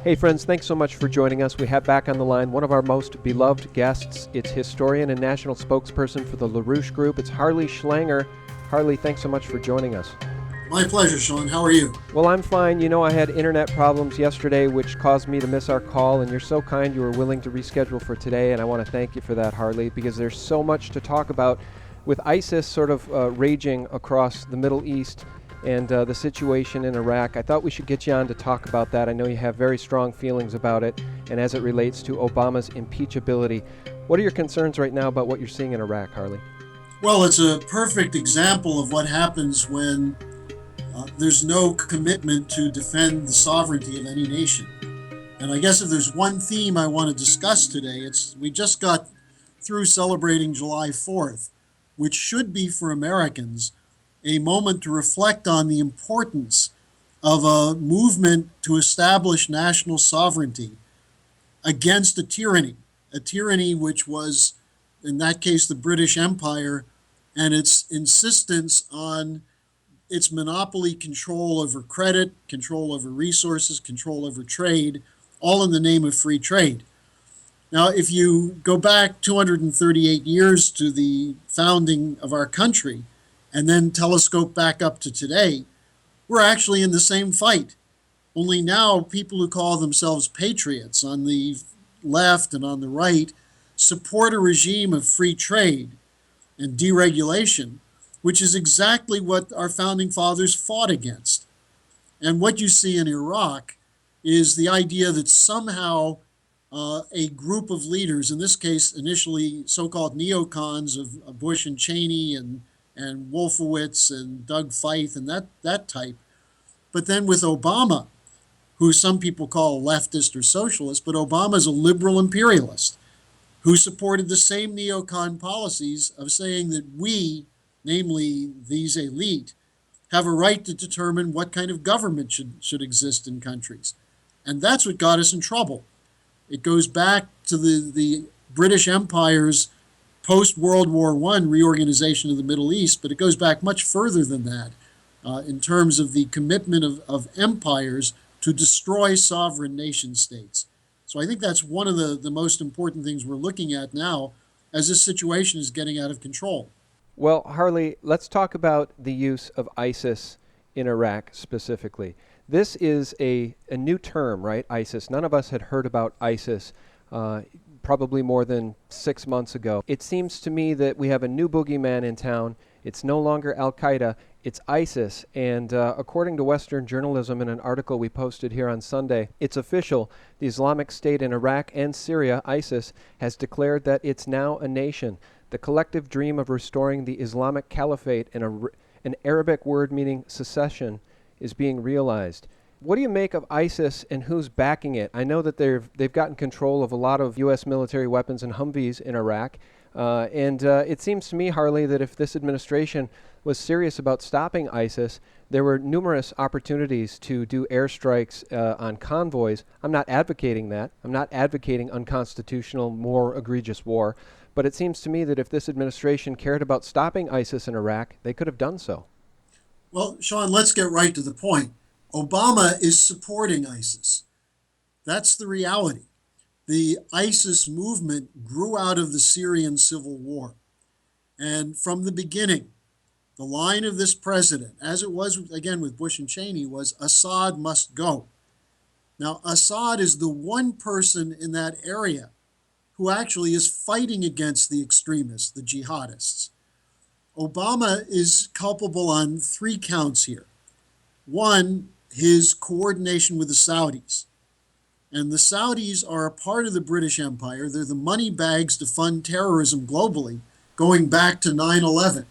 Hey friends, thanks so much for joining us. We have back on the line one of our most beloved guests. It's historian and national spokesperson for the LaRouche Group. It's Harley Schlanger. Harley, thanks so much for joining us. My pleasure, Sean. How are you? Well, I'm fine. You know, I had internet problems yesterday, which caused me to miss our call, and you're so kind you were willing to reschedule for today, and I want to thank you for that, Harley, because there's so much to talk about with ISIS sort of raging across the Middle East and the situation in Iraq. I thought we should get you on to talk about that. I know you have very strong feelings about it, and as it relates to Obama's impeachability. What are your concerns right now about what you're seeing in Iraq, Harley? Well, it's a perfect example of what happens when there's no commitment to defend the sovereignty of any nation. And I guess if there's one theme I want to discuss today, it's we just got through celebrating July 4th, which should be for Americans a moment to reflect on the importance of a movement to establish national sovereignty against a tyranny which was, in that case, the British Empire and its insistence on its monopoly control over credit, control over resources, control over trade, all in the name of free trade. Now, if you go back 238 years to the founding of our country and then telescope back up to today, we're actually in the same fight. Only now people who call themselves patriots on the left and on the right support a regime of free trade and deregulation, which is exactly what our founding fathers fought against. And what you see in Iraq is the idea that somehow a group of leaders, in this case initially so-called neocons of Bush and Cheney and Wolfowitz and Doug Feith and that type, but then with Obama, who some people call leftist or socialist, but Obama is a liberal imperialist who supported the same neocon policies of saying that we, namely these elite, have a right to determine what kind of government should exist in countries. And that's what got us in trouble. It goes back to the British Empire's post-World War I reorganization of the Middle East, but it goes back much further than that in terms of the commitment of empires to destroy sovereign nation states. So I think that's one of the most important things we're looking at now as this situation is getting out of control. Well, Harley, let's talk about the use of ISIS in Iraq specifically. This is a new term, right? ISIS. None of us had heard about ISIS probably more than 6 months ago. It seems to me that we have a new boogeyman in town. It's no longer Al-Qaeda, it's ISIS. And according to Western journalism in an article we posted here on Sunday, it's official. The Islamic State in Iraq and Syria, ISIS, has declared that it's now a nation. The collective dream of restoring the Islamic Caliphate, an Arabic word meaning secession, is being realized. What do you make of ISIS and who's backing it? I know that they've gotten control of a lot of U.S. military weapons and Humvees in Iraq. And it seems to me, Harley, that if this administration was serious about stopping ISIS, there were numerous opportunities to do airstrikes on convoys. I'm not advocating that. I'm not advocating unconstitutional, more egregious war. But it seems to me that if this administration cared about stopping ISIS in Iraq, they could have done so. Well, Sean, let's get right to the point. Obama is supporting ISIS. That's the reality. The ISIS movement grew out of the Syrian civil war. And from the beginning, the line of this president, as it was again with Bush and Cheney, was Assad must go. Now, Assad is the one person in that area who actually is fighting against the extremists, the jihadists. Obama is culpable on 3 counts here. One, his coordination with the Saudis. And the Saudis are a part of the British Empire. They're the money bags to fund terrorism globally, going back to 9/11.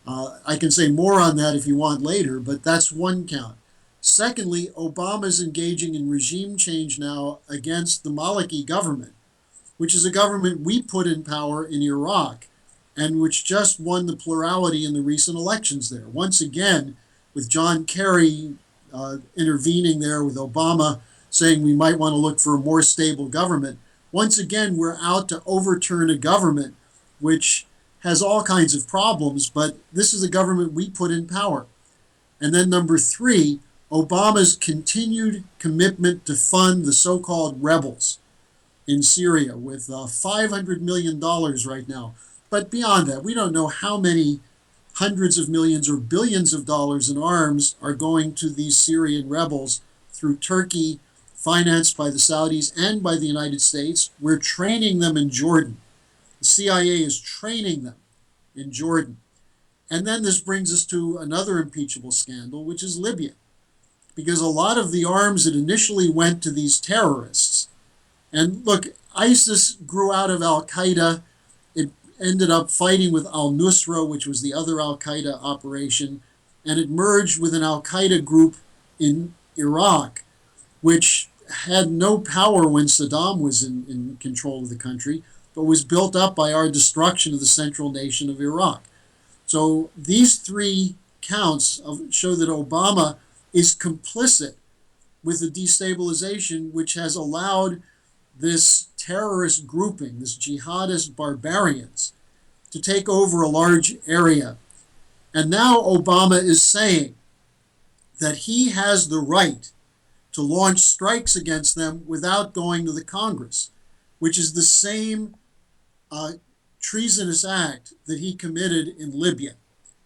I can say more on that if you want later, but that's one count. Secondly, Obama's engaging in regime change now against the Maliki government, which is a government we put in power in Iraq and which just won the plurality in the recent elections there. Once again, with John Kerry intervening there with Obama saying we might want to look for a more stable government. Once again, we're out to overturn a government which has all kinds of problems, but this is a government we put in power. And then number 3, Obama's continued commitment to fund the so-called rebels in Syria with $500 million right now. But beyond that, we don't know how many hundreds of millions or billions of dollars in arms are going to these Syrian rebels through Turkey, financed by the Saudis and by the United States. We're training them in Jordan. The CIA is training them in Jordan. And then this brings us to another impeachable scandal, which is Libya. Because a lot of the arms that initially went to these terrorists, and look, ISIS grew out of Al-Qaeda. It ended up fighting with al-Nusra, which was the other Al-Qaeda operation, and it merged with an Al-Qaeda group in Iraq, which had no power when Saddam was in control of the country, but was built up by our destruction of the central nation of Iraq. So these three counts show that Obama is complicit with the destabilization, which has allowed this terrorist grouping, this jihadist barbarians, to take over a large area. And now Obama is saying that he has the right to launch strikes against them without going to the Congress, which is the same treasonous act that he committed in Libya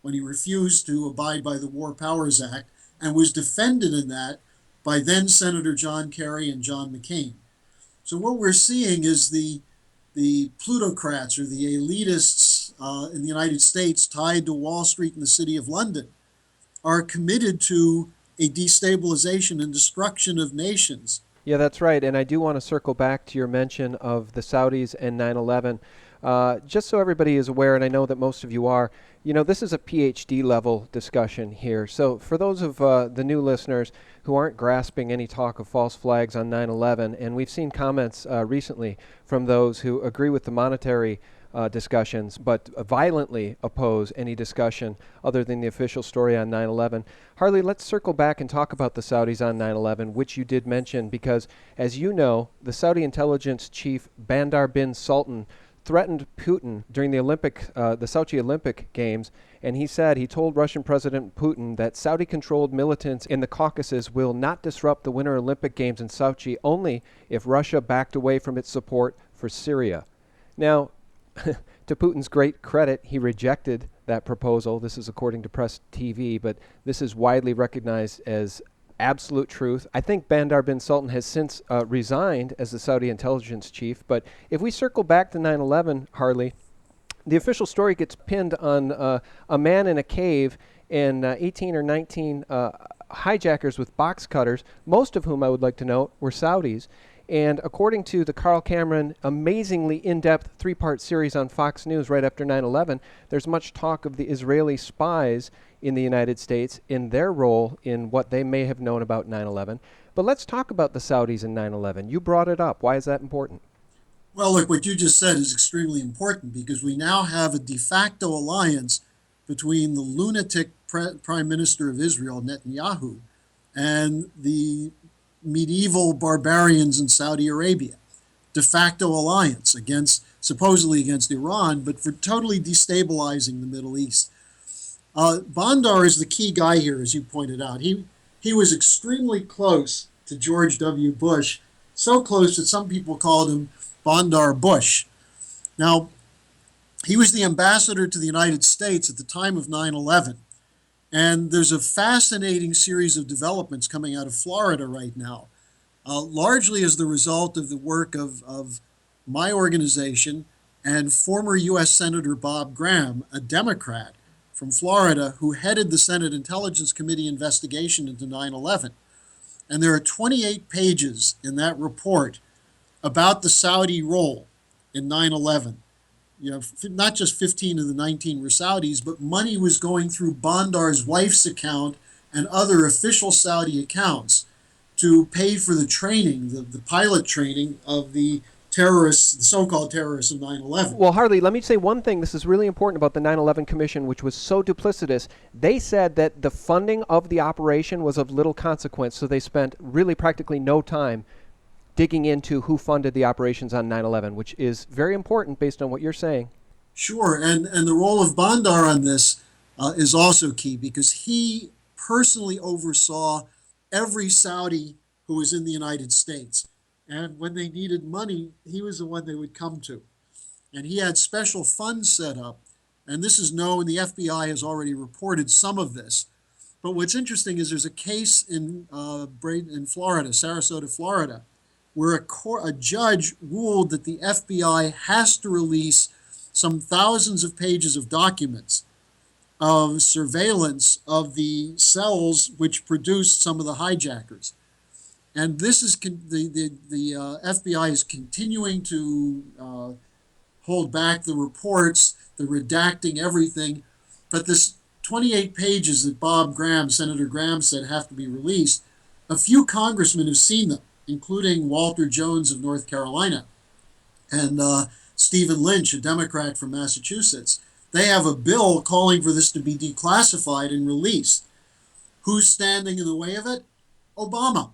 when he refused to abide by the War Powers Act and was defended in that by then Senator John Kerry and John McCain. So what we're seeing is the plutocrats or the elitists in the United States tied to Wall Street and the City of London are committed to a destabilization and destruction of nations. Yeah, that's right. And I do want to circle back to your mention of the Saudis and 9/11. Just so everybody is aware, and I know that most of you are, this is a PhD level discussion here. So for those of the new listeners who aren't grasping any talk of false flags on 9/11, and we've seen comments recently from those who agree with the monetary discussions, but violently oppose any discussion other than the official story on 9/11. Harley, let's circle back and talk about the Saudis on 9/11, which you did mention, because as you know, the Saudi intelligence chief Bandar bin Sultan threatened Putin during the Sochi Olympic Games, and he told Russian President Putin that Saudi-controlled militants in the Caucasus will not disrupt the Winter Olympic Games in Sochi only if Russia backed away from its support for Syria. Now, to Putin's great credit, he rejected that proposal. This is according to Press TV, but this is widely recognized as absolute truth. I think Bandar bin Sultan has since resigned as the Saudi intelligence chief. But if we circle back to 9/11, Harley, the official story gets pinned on a man in a cave and 18 or 19 hijackers with box cutters, most of whom I would like to note were Saudis. And according to the Carl Cameron amazingly in-depth three-part series on Fox News right after 9/11, there's much talk of the Israeli spies in the United States in their role in what they may have known about 9/11. But let's talk about the Saudis in 9/11. You brought it up. Why is that important? Well, look, what you just said is extremely important because we now have a de facto alliance between the lunatic Prime Minister of Israel, Netanyahu, and the medieval barbarians in Saudi Arabia. De facto alliance supposedly against Iran, but for totally destabilizing the Middle East. Bandar is the key guy here, as you pointed out. He was extremely close to George W. Bush, so close that some people called him Bandar Bush. Now, he was the ambassador to the United States at the time of 9/11. And there's a fascinating series of developments coming out of Florida right now, largely as the result of the work of my organization and former U.S. Senator Bob Graham, a Democrat from Florida who headed the Senate Intelligence Committee investigation into 9/11. And there are 28 pages in that report about the Saudi role in 9/11. Not just 15 of the 19 were Saudis, but money was going through Bandar's wife's account and other official Saudi accounts to pay for the training, the pilot training of the terrorists, the so-called terrorists of 9/11. Well, Harley, let me say one thing. This is really important about the 9/11 Commission, which was so duplicitous. They said that the funding of the operation was of little consequence, so they spent really practically no time digging into who funded the operations on 9/11, which is very important based on what you're saying. Sure, and the role of Bandar on this is also key because he personally oversaw every Saudi who was in the United States. And when they needed money, he was the one they would come to. And he had special funds set up. And this is known, the FBI has already reported some of this. But what's interesting is there's a case in Florida, Sarasota, Florida, where a judge ruled that the FBI has to release some thousands of pages of documents of surveillance of the cells which produced some of the hijackers. And this is the FBI is continuing to hold back the reports, the redacting everything. But this 28 pages that Senator Graham said have to be released, a few congressmen have seen them, including Walter Jones of North Carolina and Stephen Lynch, a Democrat from Massachusetts. They have a bill calling for this to be declassified and released. Who's standing in the way of it? Obama.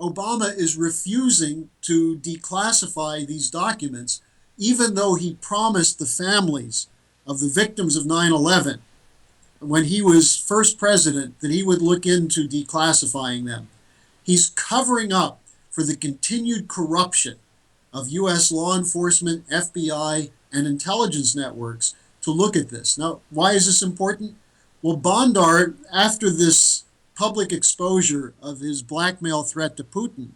Obama is refusing to declassify these documents, even though he promised the families of the victims of 9/11, when he was first president, that he would look into declassifying them. He's covering up for the continued corruption of U.S. law enforcement, FBI, and intelligence networks to look at this. Now, why is this important? Well, Bondar, after this public exposure of his blackmail threat to Putin,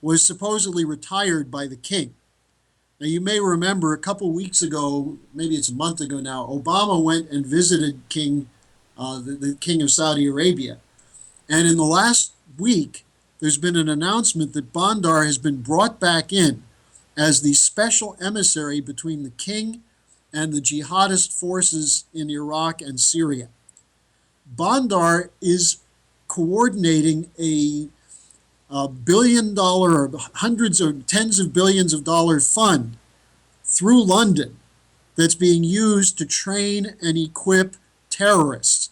was supposedly retired by the king. Now, you may remember a couple weeks ago, maybe it's a month ago now, Obama went and visited the king of Saudi Arabia. And in the last week, there's been an announcement that Bondar has been brought back in as the special emissary between the king and the jihadist forces in Iraq and Syria. Bondar is coordinating a billion-dollar or hundreds or tens of billions of dollar fund through London that's being used to train and equip terrorists.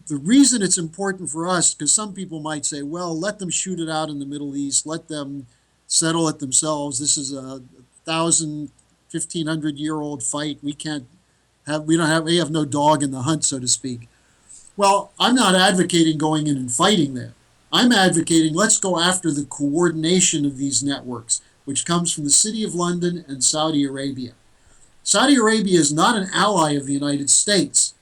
The reason it's important for us, because some people might say, well, let them shoot it out in the Middle East, let them settle it themselves. This is a 1,500-year-old fight. We have no dog in the hunt, so to speak. Well, I'm not advocating going in and fighting there. I'm advocating let's go after the coordination of these networks, which comes from the City of London and Saudi Arabia. Saudi Arabia is not an ally of the United States.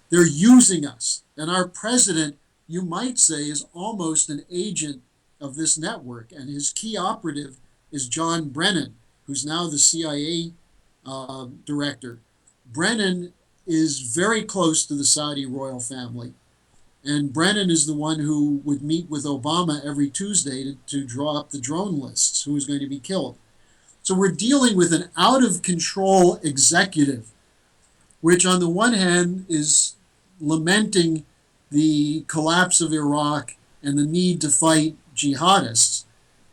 They're using us. And our president, you might say, is almost an agent of this network. And his key operative is John Brennan, who's now the CIA director. Brennan is very close to the Saudi royal family. And Brennan is the one who would meet with Obama every Tuesday to draw up the drone lists, who was going to be killed. So we're dealing with an out-of-control executive, which on the one hand is lamenting the collapse of Iraq and the need to fight jihadists.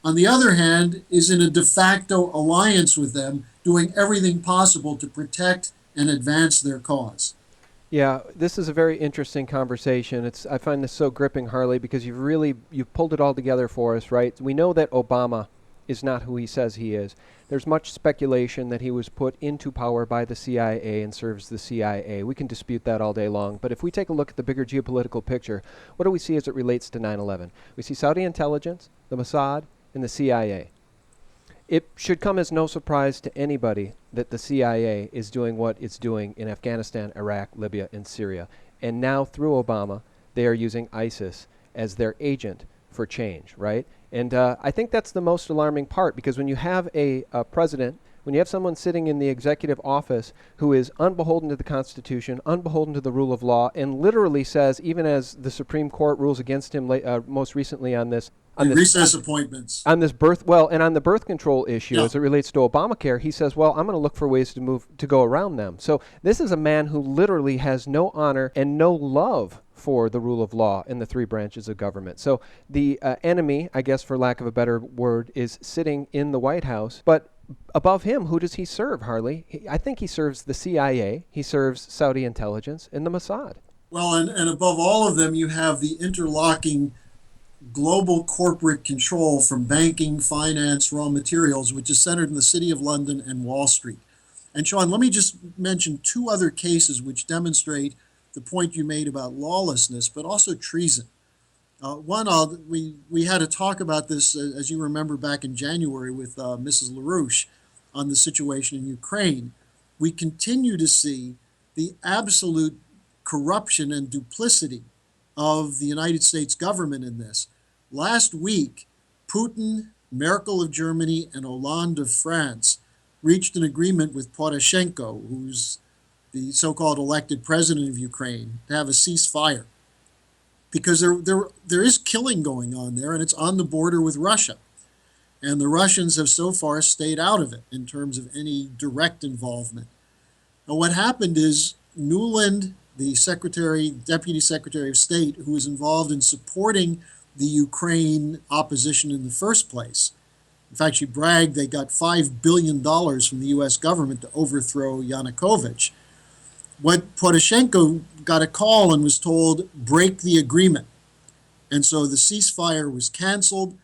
On the other hand, is in a de facto alliance with them, doing everything possible to protect and advance their cause. Yeah, this is a very interesting conversation. I find this so gripping, Harley, because you've pulled it all together for us, right? We know that Obama is not who he says he is. There's much speculation that he was put into power by the CIA and serves the CIA. We can dispute that all day long. But if we take a look at the bigger geopolitical picture, what do we see as it relates to 9/11? We see Saudi intelligence, the Mossad, and the CIA. It should come as no surprise to anybody that the CIA is doing what it's doing in Afghanistan, Iraq, Libya, and Syria. And now, through Obama, they are using ISIS as their agent for change, right? And I think that's the most alarming part, because when you have a president, when you have someone sitting in the executive office who is unbeholden to the Constitution, unbeholden to the rule of law, and literally says, even as the Supreme Court rules against him most recently on this, recess appointments. On this and on the birth control issue, as it relates to Obamacare, he says, well, I'm going to look for ways to go around them. So this is a man who literally has no honor and no love for the rule of law in the three branches of government. So the enemy, I guess for lack of a better word, is sitting in the White House. But above him, who does he serve, Harley? I think he serves the CIA, he serves Saudi intelligence, and the Mossad. Well, and above all of them, you have the interlocking global corporate control from banking, finance, raw materials, which is centered in the City of London and Wall Street. And Sean, let me just mention two other cases which demonstrate the point you made about lawlessness, but also treason. We had a talk about this, as you remember, back in January with Mrs. LaRouche on the situation in Ukraine. We continue to see the absolute corruption and duplicity of the United States government in this. Last week, Putin, Merkel of Germany, and Hollande of France reached an agreement with Poroshenko, who's the so-called elected president of Ukraine, to have a ceasefire because there is killing going on there, and it's on the border with Russia. And the Russians have so far stayed out of it in terms of any direct involvement. Now, what happened is Nuland, the deputy secretary of state, who was involved in supporting the Ukraine opposition in the first place. In fact, she bragged they got $5 billion from the U.S. government to overthrow Yanukovych. What Poroshenko got a call and was told, break the agreement. And so the ceasefire was canceled.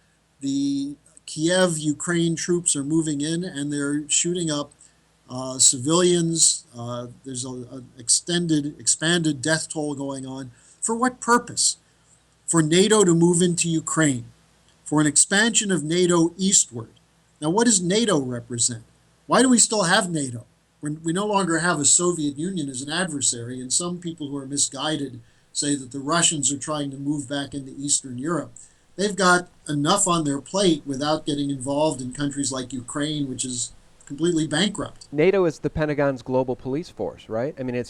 The Kiev, Ukraine troops are moving in and they're shooting up civilians. There's an expanded death toll going on. For what purpose? For NATO to move into Ukraine, for an expansion of NATO eastward. Now, what does NATO represent? Why do we still have NATO? We no longer have a Soviet Union as an adversary, and some people who are misguided say that the Russians are trying to move back into Eastern Europe. They've got enough on their plate without getting involved in countries like Ukraine, which is completely bankrupt. NATO is the Pentagon's global police force, right? I mean,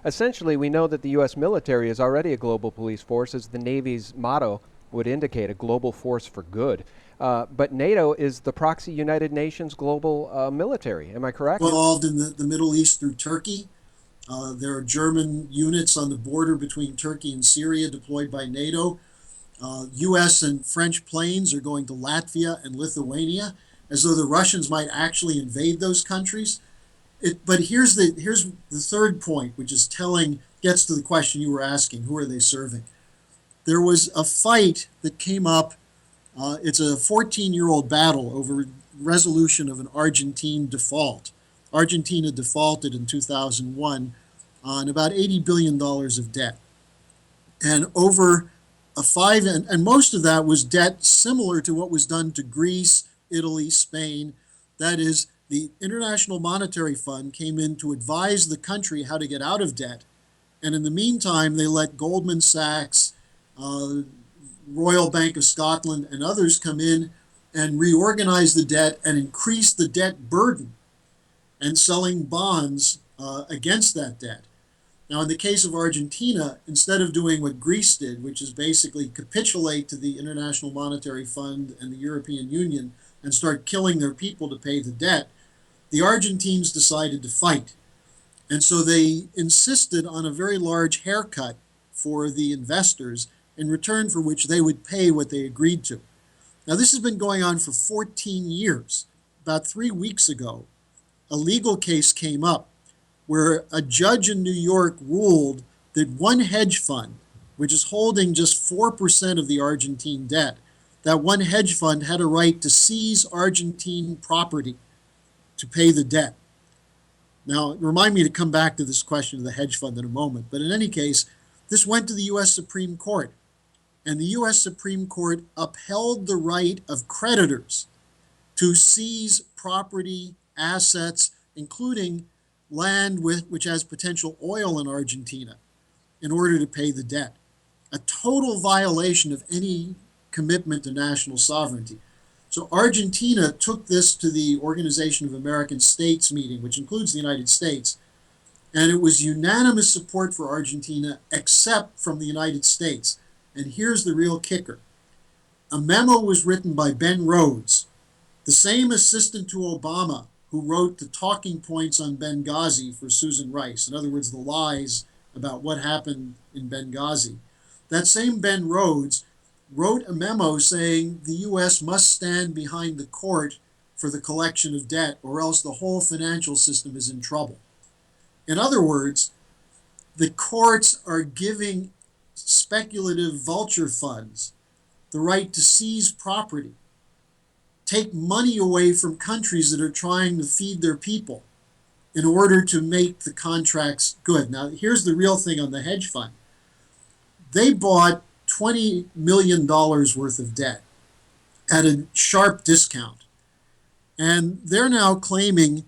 essentially we know that the U.S. military is already a global police force, as the Navy's motto would indicate, a global force for good. But NATO is the proxy United Nations global military. Am I correct? Involved in the Middle East through Turkey. There are German units on the border between Turkey and Syria deployed by NATO. U.S. and French planes are going to Latvia and Lithuania, as though the Russians might actually invade those countries. But here's the third point, which is gets to the question you were asking: who are they serving? There was a fight that came up. It's a 14-year-old battle over resolution of an Argentine default. Argentina defaulted in 2001 on about $80 billion of debt. And over and most of that was debt similar to what was done to Greece, Italy, Spain. That is, the International Monetary Fund came in to advise the country how to get out of debt. And in the meantime, they let Goldman Sachs, Royal Bank of Scotland, and others come in and reorganize the debt and increase the debt burden and selling bonds against that debt. Now, in the case of Argentina, instead of doing what Greece did, which is basically capitulate to the International Monetary Fund and the European Union and start killing their people to pay the debt, the Argentines decided to fight. And so they insisted on a very large haircut for the investors, in return for which they would pay what they agreed to. Now, this has been going on for 14 years. About 3 weeks ago, a legal case came up where a judge in New York ruled that one hedge fund, which is holding just 4% of the Argentine debt, that one hedge fund had a right to seize Argentine property to pay the debt. Now, remind me to come back to this question of the hedge fund in a moment, but in any case, this went to the U.S. Supreme Court, and the U.S. Supreme Court upheld the right of creditors to seize property, assets, including land which has potential oil in Argentina, in order to pay the debt. A total violation of any commitment to national sovereignty. So Argentina took this to the Organization of American States meeting, which includes the United States, and it was unanimous support for Argentina except from the United States. And here's the real kicker. A memo was written by Ben Rhodes, the same assistant to Obama who wrote the talking points on Benghazi for Susan Rice. In other words, the lies about what happened in Benghazi. That same Ben Rhodes wrote a memo saying the U.S. must stand behind the court for the collection of debt, or else the whole financial system is in trouble. In other words, the courts are giving speculative vulture funds the right to seize property, take money away from countries that are trying to feed their people in order to make the contracts good. Now, here's the real thing on the hedge fund. They bought $20 million worth of debt at a sharp discount. And they're now claiming,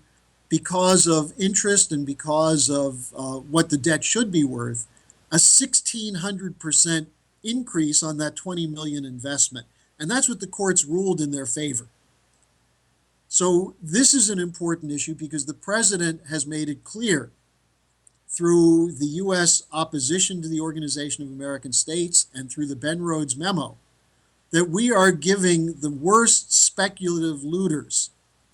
because of interest and because of what the debt should be worth, a 1,600% increase on that 20 million investment. And that's what the courts ruled in their favor. So this is an important issue because the president has made it clear through the U.S. opposition to the Organization of American States and through the Ben Rhodes memo that we are giving the worst speculative looters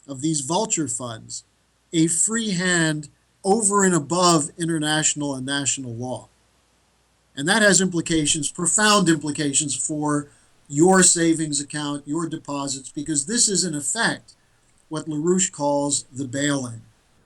of these vulture funds a free hand over and above international and national law. And that has implications, profound implications for your savings account, your deposits, because this is in effect what LaRouche calls the bail-in.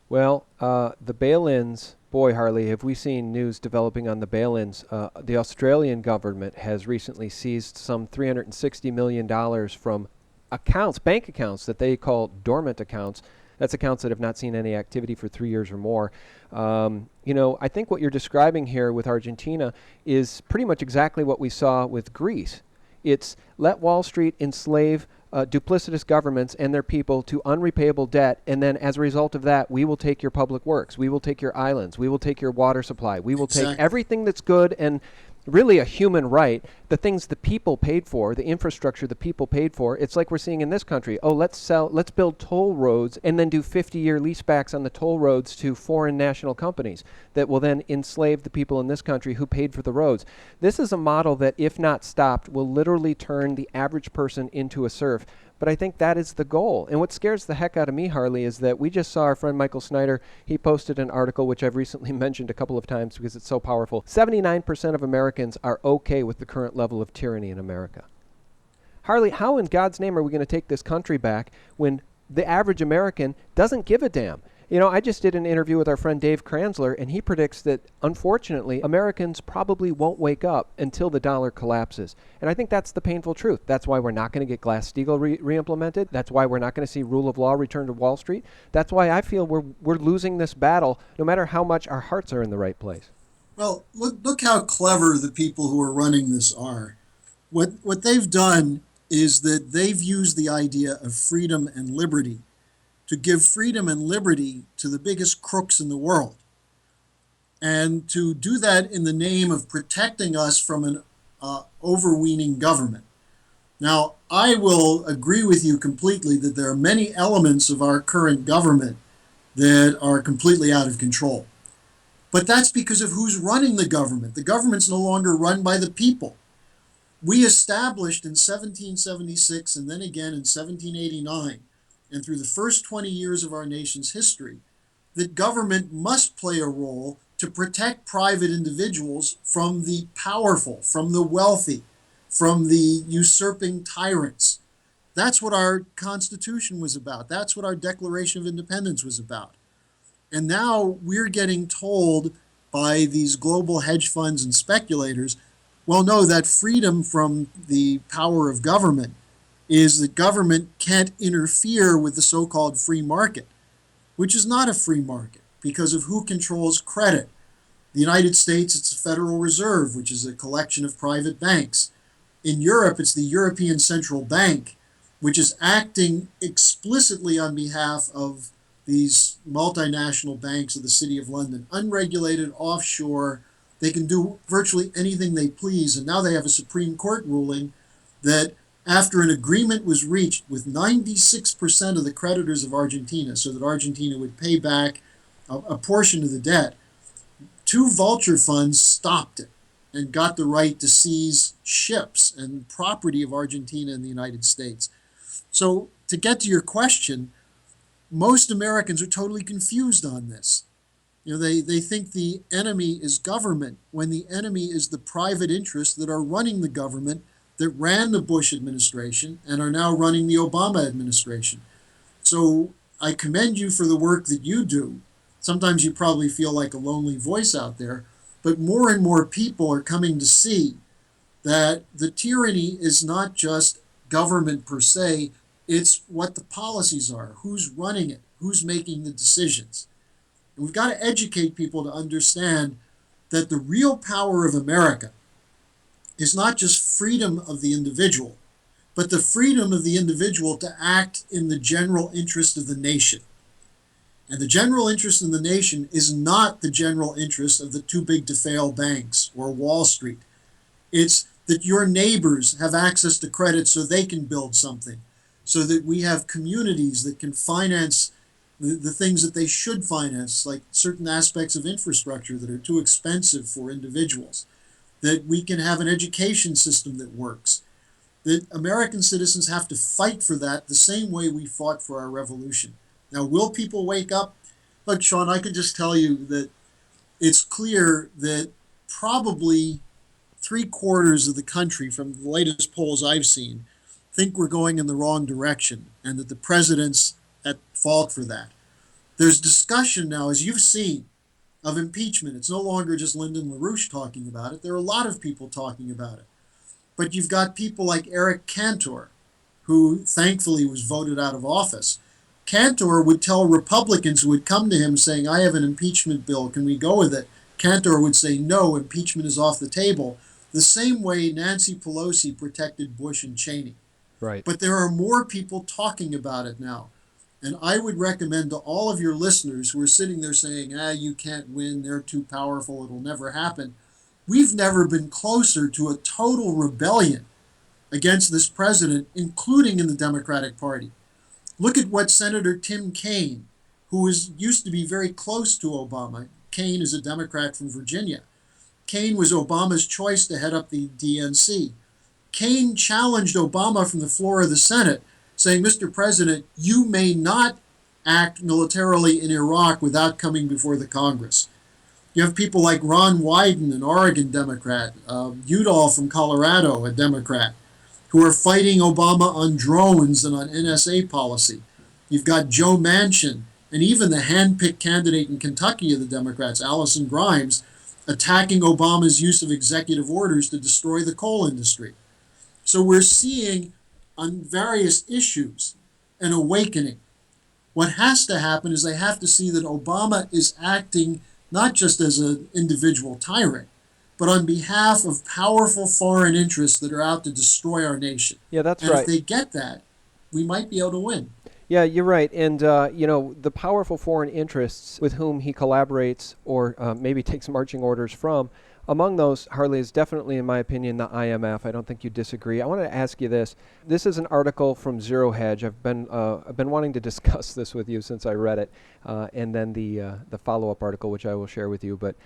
Well, the bail-ins, boy, Harley, have we seen news developing on the bail-ins. The Australian government has recently seized some $360 million from accounts, bank accounts that they call dormant accounts. That's accounts that have not seen any activity for 3 years or more. I think what you're describing here with Argentina is pretty much exactly what we saw with Greece. It's let Wall Street enslave duplicitous governments and their people to unrepayable debt, and then as a result of that, we will take your public works, we will take your islands, we will take your water supply, we will take everything that's good and really a human right, the things the people paid for, the infrastructure the people paid for. It's like we're seeing in this country. Oh, let's build toll roads and then do 50-year leasebacks on the toll roads to foreign national companies that will then enslave the people in this country who paid for the roads. This is a model that, if not stopped, will literally turn the average person into a serf. But I think that is the goal. And what scares the heck out of me, Harley, is that we just saw our friend Michael Snyder. He posted an article, which I've recently mentioned a couple of times because it's so powerful. 79% of Americans are okay with the current level of tyranny in America. Harley, how in God's name are we going to take this country back when the average American doesn't give a damn? I just did an interview with our friend Dave Kranzler, and he predicts that, unfortunately, Americans probably won't wake up until the dollar collapses. And I think that's the painful truth. That's why we're not going to get Glass-Steagall re-implemented. That's why we're not going to see rule of law return to Wall Street. That's why I feel we're losing this battle, no matter how much our hearts are in the right place. Well, look how clever the people who are running this are. What they've done is that they've used the idea of freedom and liberty to give freedom and liberty to the biggest crooks in the world, and to do that in the name of protecting us from an overweening government. Now, I will agree with you completely that there are many elements of our current government that are completely out of control. But that's because of who's running the government. The government's no longer run by the people. We established in 1776 and then again in 1789, and through the first 20 years of our nation's history, that government must play a role to protect private individuals from the powerful, from the wealthy, from the usurping tyrants. That's what our Constitution was about. That's what our Declaration of Independence was about. And now we're getting told by these global hedge funds and speculators, well, no, that freedom from the power of government is that government can't interfere with the so-called free market, which is not a free market because of who controls credit. The United States, it's the Federal Reserve, which is a collection of private banks. In Europe, it's the European Central Bank, which is acting explicitly on behalf of these multinational banks of the City of London, unregulated, offshore. They can do virtually anything they please. And now they have a Supreme Court ruling that after an agreement was reached with 96% of the creditors of Argentina, so that Argentina would pay back a portion of the debt, two vulture funds stopped it and got the right to seize ships and property of Argentina and the United States. So to get to your question, most Americans are totally confused on this. They think the enemy is government when the enemy is the private interests that are running the government that ran the Bush administration and are now running the Obama administration. So I commend you for the work that you do. Sometimes you probably feel like a lonely voice out there, but more and more people are coming to see that the tyranny is not just government per se, it's what the policies are, who's running it, who's making the decisions. And we've got to educate people to understand that the real power of America is not just freedom of the individual, but the freedom of the individual to act in the general interest of the nation. And the general interest in the nation is not the general interest of the too big to fail banks or Wall Street. It's that your neighbors have access to credit so they can build something, so that we have communities that can finance the things that they should finance, like certain aspects of infrastructure that are too expensive for individuals, that we can have an education system that works, that American citizens have to fight for that the same way we fought for our revolution. Now, will people wake up? Look, Sean, I can just tell you that it's clear that probably 3/4 of the country, from the latest polls I've seen, think we're going in the wrong direction and that the president's at fault for that. There's discussion now, as you've seen, of impeachment. It's no longer just Lyndon LaRouche talking about it. There are a lot of people talking about it. But you've got people like Eric Cantor, who thankfully was voted out of office. Cantor would tell Republicans who would come to him saying, I have an impeachment bill, can we go with it? Cantor would say, no, impeachment is off the table, the same way Nancy Pelosi protected Bush and Cheney. Right. But there are more people talking about it now. And I would recommend to all of your listeners who are sitting there saying, you can't win, they're too powerful, it'll never happen. We've never been closer to a total rebellion against this president, including in the Democratic Party. Look at what Senator Tim Kaine, who used to be very close to Obama. Kaine is a Democrat from Virginia. Kaine was Obama's choice to head up the DNC. Kaine challenged Obama from the floor of the Senate, saying, Mr. President, you may not act militarily in Iraq without coming before the Congress. You have people like Ron Wyden, an Oregon Democrat, Udall from Colorado, a Democrat, who are fighting Obama on drones and on NSA policy. You've got Joe Manchin, and even the hand-picked candidate in Kentucky of the Democrats, Allison Grimes, attacking Obama's use of executive orders to destroy the coal industry. So we're seeing on various issues an awakening. What has to happen is they have to see that Obama is acting not just as an individual tyrant, but on behalf of powerful foreign interests that are out to destroy our nation. Yeah, that's and right. If they get that, we might be able to win. Yeah, you're right. And, the powerful foreign interests with whom he collaborates or maybe takes marching orders from, among those, Harley, is definitely, in my opinion, the IMF. I don't think you disagree. I want to ask you this. This is an article from Zero Hedge. I've been wanting to discuss this with you since I read it, and then the follow-up article, which I will share with you. But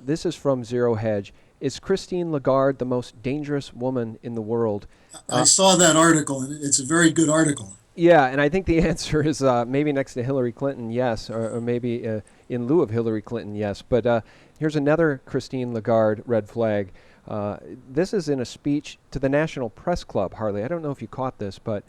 this is from Zero Hedge. Is Christine Lagarde the most dangerous woman in the world? I saw that article, and it's a very good article. Yeah, and I think the answer is maybe next to Hillary Clinton, yes, or maybe in lieu of Hillary Clinton, yes. But here's another Christine Lagarde red flag. This is in a speech to the National Press Club, Harley. I don't know if you caught this, but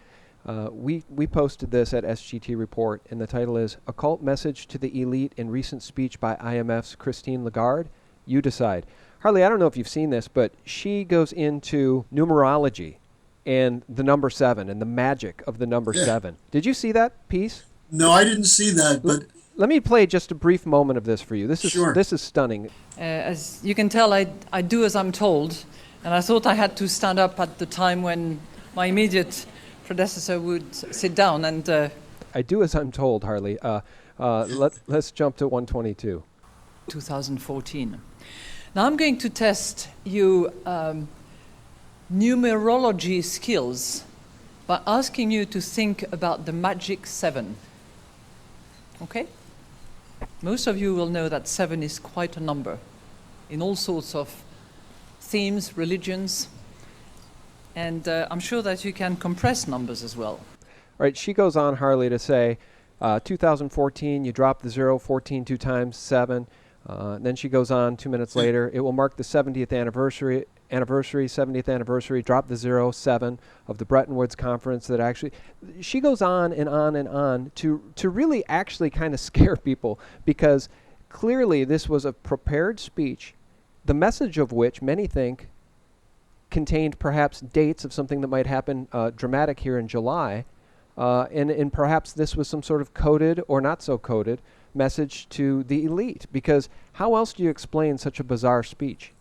we posted this at SGT Report, and the title is Occult Message to the Elite in Recent Speech by IMF's Christine Lagarde. You decide. Harley, I don't know if you've seen this, but she goes into numerology and the number 7 and the magic of the number 7. Did you see that piece? No, I didn't see that, but let me play just a brief moment of this for you. This is stunning. As you can tell, I do as I'm told, and I thought I had to stand up at the time when my immediate predecessor would sit down. And I do as I'm told, Harley. Let's jump to 122. 2014. Now I'm going to test you numerology skills by asking you to think about the magic 7. Okay? Most of you will know that 7 is quite a number in all sorts of themes, religions, and I'm sure that you can compress numbers as well. Right, she goes on, Harley, to say 2014, you drop the 0, 14 2 times, 7. Then she goes on 2 minutes later, it will mark the 70th anniversary, 70th anniversary, drop the 0, 7 of the Bretton Woods conference that actually, she goes on and on and on to really actually kind of scare people, because clearly this was a prepared speech, the message of which many think contained perhaps dates of something that might happen dramatic here in July, and perhaps this was some sort of coded or not so coded message to the elite, because how else do you explain such a bizarre speech?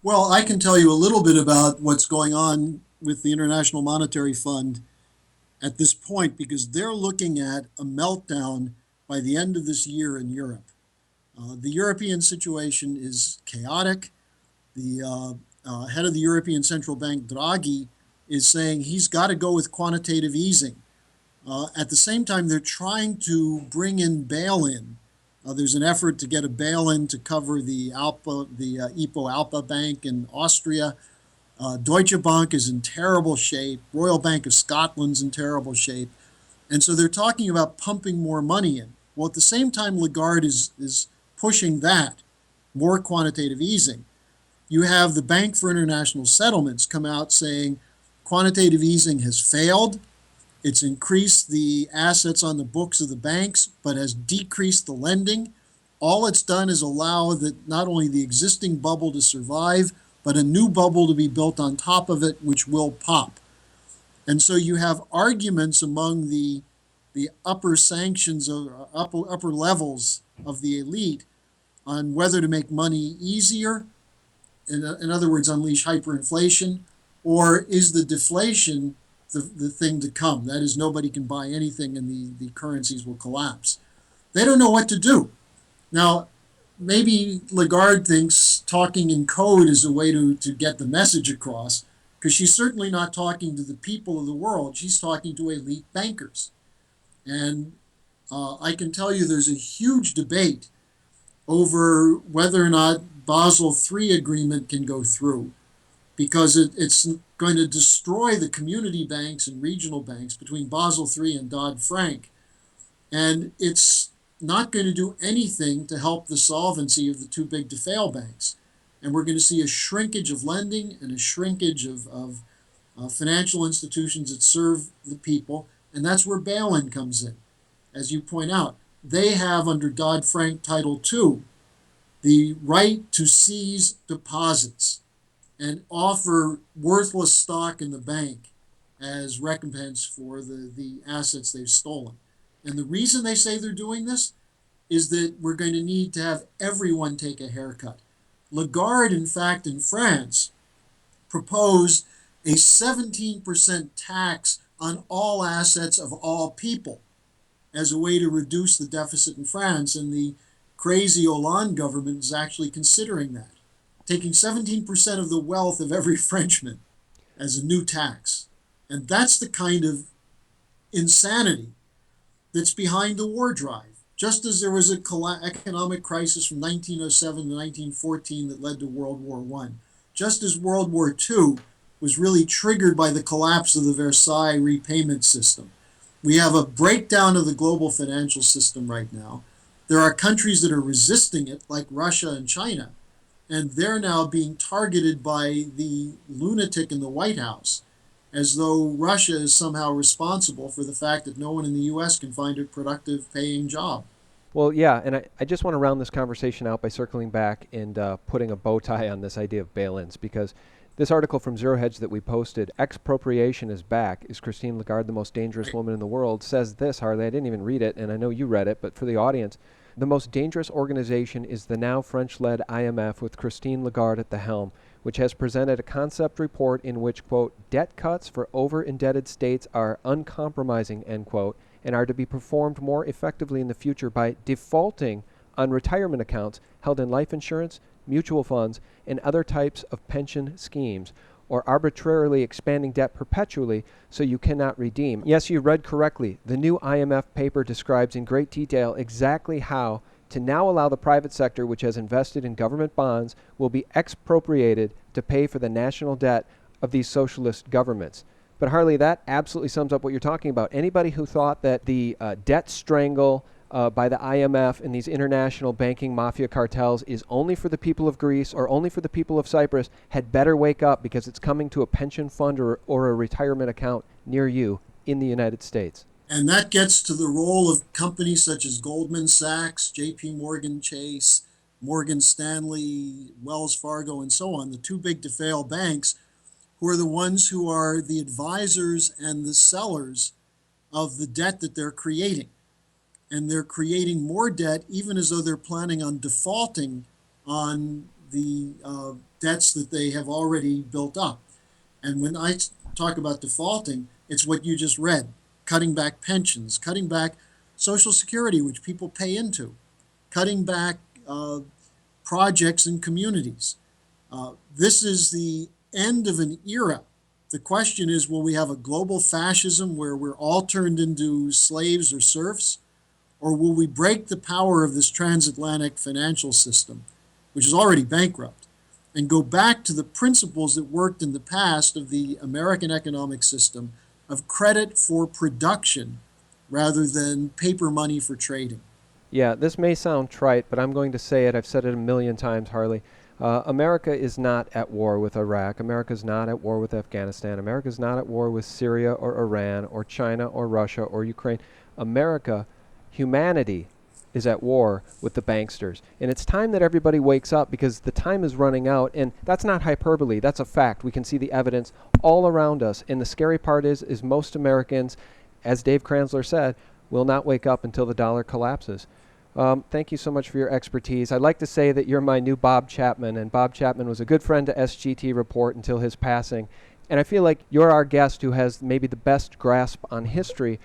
Well, I can tell you a little bit about what's going on with the International Monetary Fund at this point because they're looking at a meltdown by the end of this year in Europe. The European situation is chaotic. The head of the European Central Bank, Draghi, is saying he's got to go with quantitative easing. At the same time, they're trying to bring in bail-in. There's an effort to get a bail-in to cover the IPO Alpha Bank in Austria. Deutsche Bank is in terrible shape. Royal Bank of Scotland's in terrible shape. And so they're talking about pumping more money in. Well, at the same time, Lagarde is pushing that, more quantitative easing. You have the Bank for International Settlements come out saying quantitative easing has failed. It's increased the assets on the books of the banks, but has decreased the lending. All it's done is allow not only the existing bubble to survive, but a new bubble to be built on top of it, which will pop. And so you have arguments among the upper sanctions or upper levels of the elite on whether to make money easier, in other words, unleash hyperinflation, or is the deflation the thing to come? That is, nobody can buy anything and the currencies will collapse. They don't know what to do. Now, maybe Lagarde thinks talking in code is a way to get the message across, because she's certainly not talking to the people of the world. She's talking to elite bankers. And I can tell you there's a huge debate over whether or not Basel III agreement can go through, because it's going to destroy the community banks and regional banks between Basel III and Dodd-Frank. And it's not going to do anything to help the solvency of the too big to fail banks. And we're going to see a shrinkage of lending and a shrinkage of financial institutions that serve the people. And that's where bail-in comes in. As you point out, they have under Dodd-Frank Title II the right to seize deposits and offer worthless stock in the bank as recompense for the assets they've stolen. And the reason they say they're doing this is that we're going to need to have everyone take a haircut. Lagarde, in fact, in France, proposed a 17% tax on all assets of all people as a way to reduce the deficit in France. And the crazy Hollande government is actually considering that, taking 17% of the wealth of every Frenchman as a new tax. And that's the kind of insanity that's behind the war drive. Just as there was an economic crisis from 1907 to 1914 that led to World War I, just as World War II was really triggered by the collapse of the Versailles repayment system. We have a breakdown of the global financial system right now. There are countries that are resisting it, like Russia and China, and they're now being targeted by the lunatic in the White House, as though Russia is somehow responsible for the fact that no one in the U.S. can find a productive paying job. Well, yeah, and I just want to round this conversation out by circling back and putting a bow tie on this idea of bail-ins, because this article from Zero Hedge that we posted, Expropriation is Back, is Christine Lagarde the most dangerous woman in the world, says this, Harley, I didn't even read it, and I know you read it, but for the audience, the most dangerous organization is the now French-led IMF with Christine Lagarde at the helm, which has presented a concept report in which, quote, debt cuts for over-indebted states are uncompromising, end quote, and are to be performed more effectively in the future by defaulting on retirement accounts held in life insurance, mutual funds, and other types of pension schemes, or arbitrarily expanding debt perpetually so you cannot redeem. Yes, you read correctly. The new IMF paper describes in great detail exactly how to now allow the private sector, which has invested in government bonds, will be expropriated to pay for the national debt of these socialist governments. But Harley, that absolutely sums up what you're talking about. Anybody who thought that the debt strangle by the IMF and these international banking mafia cartels is only for the people of Greece or only for the people of Cyprus had better wake up, because it's coming to a pension fund or a retirement account near you in the United States. And that gets to the role of companies such as Goldman Sachs, JP Morgan Chase, Morgan Stanley, Wells Fargo, and so on, the too big to fail banks, who are the ones who are the advisors and the sellers of the debt that they're creating. And they're creating more debt, even as though they're planning on defaulting on the debts that they have already built up. And when I talk about defaulting, it's what you just read: cutting back pensions, cutting back Social Security, which people pay into, cutting back projects in communities. This is the end of an era. The question is, will we have a global fascism where we're all turned into slaves or serfs? Or will we break the power of this transatlantic financial system, which is already bankrupt, and go back to the principles that worked in the past of the American economic system of credit for production rather than paper money for trading? Yeah, this may sound trite, but I'm going to say it. I've said it a million times, Harley. America is not at war with Iraq. America is not at war with Afghanistan. America is not at war with Syria or Iran or China or Russia or Ukraine. America, humanity, is at war with the banksters. And it's time that everybody wakes up, because the time is running out. And that's not hyperbole. That's a fact. We can see the evidence all around us. And the scary part is most Americans, as Dave Kranzler said, will not wake up until the dollar collapses. Thank you so much for your expertise. I'd like to say that you're my new Bob Chapman, and Bob Chapman was a good friend to SGT Report until his passing. And I feel like you're our guest who has maybe the best grasp on history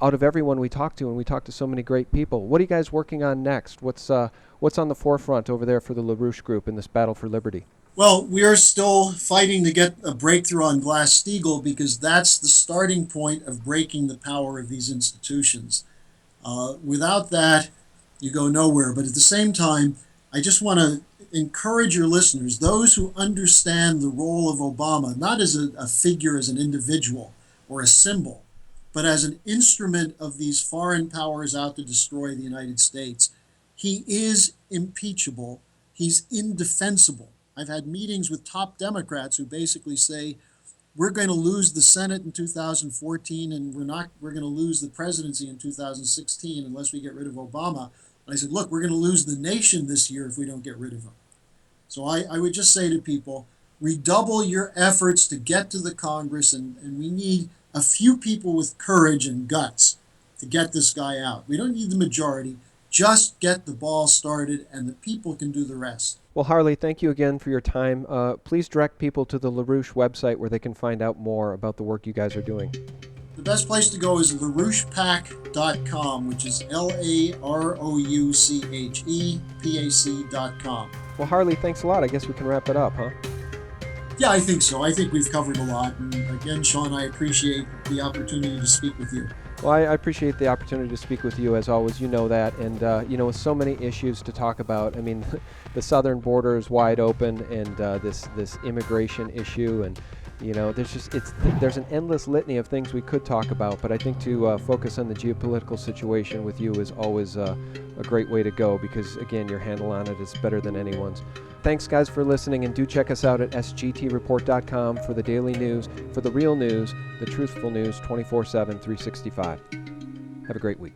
out of everyone we talk to, and we talk to so many great people. What are you guys working on next? What's on the forefront over there for the LaRouche Group in this battle for liberty? Well, we are still fighting to get a breakthrough on Glass-Steagall, because that's the starting point of breaking the power of these institutions. Without that, you go nowhere. But at the same time, I just want to encourage your listeners, those who understand the role of Obama, not as a figure, as an individual or a symbol, but as an instrument of these foreign powers out to destroy the United States. He is impeachable. He's indefensible. I've had meetings with top Democrats who basically say, we're going to lose the Senate in 2014, and we're going to lose the presidency in 2016 unless we get rid of Obama. And I said, look, we're going to lose the nation this year if we don't get rid of him. So I would just say to people, redouble your efforts to get to the Congress, and we need a few people with courage and guts to get this guy out. We don't need the majority. Just get the ball started, and the people can do the rest. Well, Harley, thank you again for your time. Please direct people to the LaRouche website where they can find out more about the work you guys are doing. The best place to go is LaRouchePAC.com, which is LaRouchePAC.com. Well, Harley, thanks a lot. I guess we can wrap it up, huh? Yeah, I think so. I think we've covered a lot. And again, Sean, I appreciate the opportunity to speak with you. Well, I appreciate the opportunity to speak with you, as always. You know that. And, with so many issues to talk about, I mean, the southern border is wide open, and this immigration issue, and there's an endless litany of things we could talk about, but I think to focus on the geopolitical situation with you is always a great way to go, because, again, your handle on it is better than anyone's. Thanks, guys, for listening, and do check us out at sgtreport.com for the daily news, for the real news, the truthful news, 24/7, 365. Have a great week.